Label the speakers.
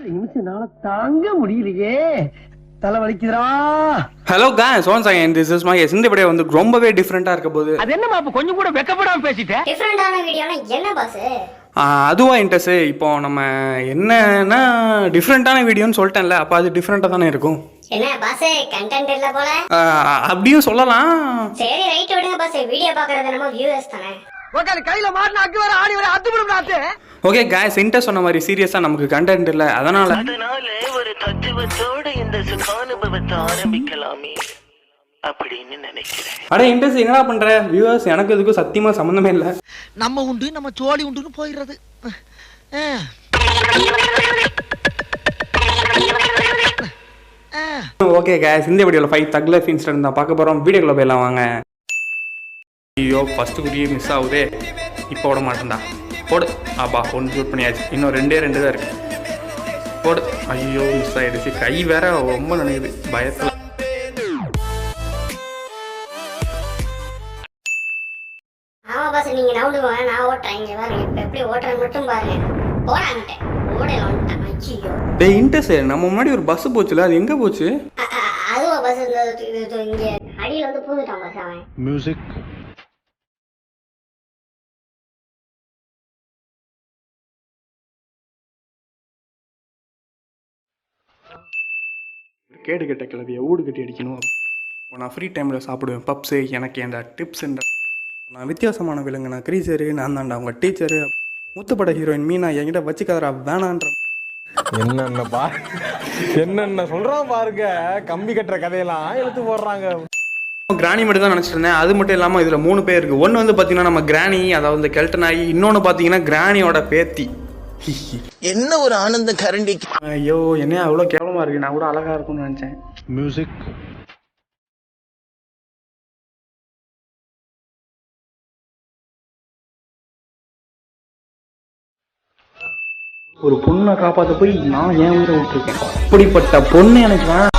Speaker 1: நிமிஷம்னால தாங்க முடியலையே, தலை வலிக்குதுடா.
Speaker 2: Hello guys, once again this is my இந்த வீடியோ வந்து ரொம்பவே டிஃபரெண்டா இருக்க போகுது.
Speaker 1: அது என்ன மாப்பு கொஞ்சம் கூட வெக்கப்படாம பேசிட்டே?
Speaker 3: டிஃபரெண்டான வீடியோனா என்ன பாஸ்?
Speaker 2: அதுவா இன்ட்ரெஸ்ட். இப்போ நம்ம என்னன்னா டிஃப்ரெண்ட்டான வீடியோன்னு சொல்லிட்டேன்ல, அப்போ அது டிஃப்ரெண்ட்டாக தானே இருக்கும்.
Speaker 3: என்ன பாஸ் கண்டென்ட் இல்ல போல?
Speaker 2: அப்படியும் சொல்லலாம்.
Speaker 3: சரி ரைட் விடுங்க பாஸ், வீடியோ பார்க்கறது நம்ம வியூவர்ஸ் தானே.
Speaker 1: உட்காந்து கையில மாட்டின அக்கு வர ஆடி வர அத்து விடும் நாத்து.
Speaker 2: ஓகே guys, இன்ட்ரெஸ்ட் சொன்ன மாதிரி சீரியஸாக நமக்கு கண்டென்ட் இல்லை, அதனால
Speaker 4: ஒரு தத்துவத்தோட இந்த சுகானுபவத்தை ஆரம்பிக்கலாமே அப்படின்னு நினைக்கிறேன்.
Speaker 2: அட இன்ட்ரெஸ்ட் என்னடா பண்ற? வியூவர்ஸ் எனக்கு இதுக்கும் சத்தியமா சம்மந்தமே இல்லை.
Speaker 5: நம்ம உண்டு நம்ம சோழி உண்டுன்னு போயிடுறது.
Speaker 2: ஓகே guys, இந்த வீடியோவில் 5 தக் லைஃப் இன்சிடென்ட் தான் பார்க்க போகிறோம். வீடியோக்குள்ள போயிடலாம் வாங்க. ஐயோ ஃபஸ்ட்டு குடியே மிஸ் ஆகுதே, இப்போ விட மாட்டேன்டா. போடு. ஆப்பா ஒன்று ஷூட் பண்ணியாச்சு, இன்னும் ரெண்டே தான் இருக்கு. போடு. ஐயோ மிஸ் ஆகிடுச்சு, கை வேற ரொம்ப நினைக்குது பயத்தில்.
Speaker 3: ஆமா பாஸ், நீங்க நவுண்டு போங்க, நான் ஓட்டுறேன். இங்க பாருங்க இப்ப எப்படி ஓட்டுறேன் மட்டும் பாருங்க. போறாங்க ஓடல வந்துட்டேன். ஐயோ
Speaker 2: டேய் இன்ட்ரெஸ்ட், நம்ம முன்னாடி ஒரு பஸ் போச்சுல, அது எங்கே போச்சு?
Speaker 3: அதுவா பாஸ்? இங்க அடியில வந்து பூந்துட்டான் பாஸ் அவன்.
Speaker 6: மியூசிக்
Speaker 2: கேடு கட்ட கிளவியை ஊடு கட்டி அடிக்கணும். இப்போ நான் ஃப்ரீ டைமில் சாப்பிடுவேன் பப்ஸு. எனக்கு எந்த டிப்ஸ்ன்ற நான் வித்தியாசமான விலங்கு, நான் கிரீசரு, நான் தான்டா அவங்க டீச்சரு. முத்துப்பட ஹீரோயின் மீனா என்கிட்ட வச்சுக்காதரா வேணான்ற.
Speaker 6: என்னென்ன சொல்றான் பாருங்க, கம்பி கட்டுற கதையெல்லாம் எழுத்து போடுறாங்க.
Speaker 2: கிராணி மட்டும் தான் நினச்சிட்டு இருந்தேன். அது மட்டும் இல்லாமல் இதில் 3 பேர் இருக்குது. ஒன்று வந்து பார்த்தீங்கன்னா நம்ம கிராணி, அதாவது இந்த கெல்டன் ஆகி. இன்னொன்று பார்த்தீங்கன்னா கிராணியோட பேத்தி.
Speaker 5: என்ன ஒரு ஆனந்த கரண்டி.
Speaker 2: ஐயோ என்ன அவ்வளோ கேவலமாக இருக்குது, நான் கூட அழகாக இருக்கும்னு நினச்சேன்.
Speaker 6: மியூசிக்
Speaker 2: ஒரு பொண்ணை காப்பாற்ற போய் நான் ஏன் உயிரை விட்டுருக்கேன். அப்படிப்பட்ட பொண்ணு எனக்கு வேணாம்.